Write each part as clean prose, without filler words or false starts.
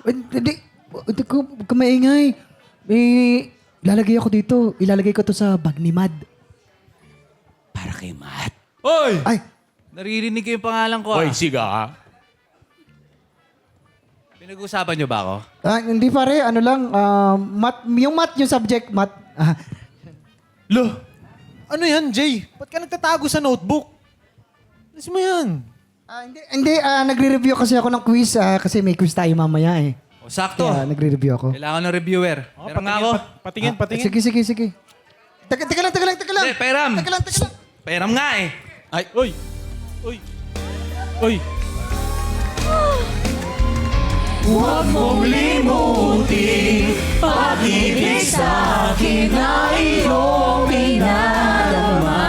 Hindi. Huwag ka maingay. Ilalagay ako dito. Ilalagay ko to sa bag ni Mad. Para kay Matt. Oy! Ay, Naririnig ko yung pangalan ko. Oy, siga. Pinag-uusapan niyo ba ako? hindi pare. Ano lang. Yung subject, Math. Lo, ano yan, Jay? Ba't ka nagtatago sa notebook? Alis mo yan. Hindi. Nagre-review kasi ako ng quiz. Kasi may quiz tayo mamaya eh. O, sakto. Kaya nagre-review ako. Kailangan ng reviewer. Meron nga ako. Patingin. Sige. Teka lang. Hindi, Peram. Teka lang. Peram nga eh. Ay, oy. Huwag mong limutin pag-ibig sa akin na iyong pinadama.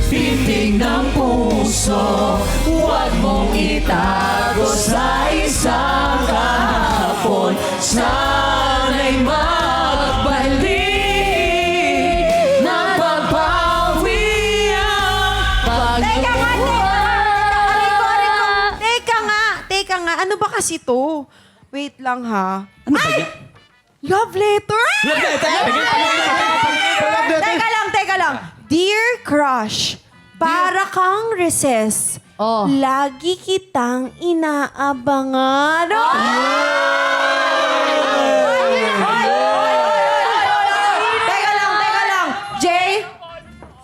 Titig ng puso, huwag mong itago sa isang kahapon. Sana'y magbalik ng pagbawi ang pagbubuhay. Teka nga, ano ba kasi to? Wait lang ha. Ano ba yan? Love letter? Teka lang. Dear Crush, para kang recess. Oh. Lagi kitang inaabangan. Teka lang. Jay,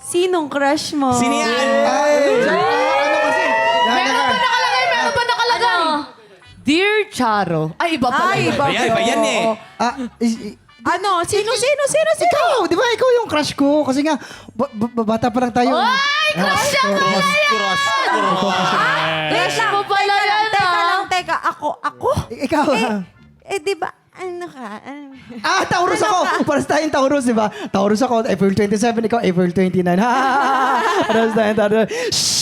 sinong crush mo? Sino yan? Ano kasi? Meron ba nakalagay? Dear Charo. Ay, iba pala. Ay, yun. iba Iba yan eh. Ano? Sino? Ikaw, di ba? Ikaw yung crush ko. Kasi nga, bata pa lang tayo. Ay, crush siya nga yan! Crush mo pala yan, Teka, ako? Ikaw. Di ba, ano ka? Taurus ako. Paras tayong Taurus, di ba? Taurus ako, April 27. Ikaw, April 29. Paras tayong Taurus. Shhh!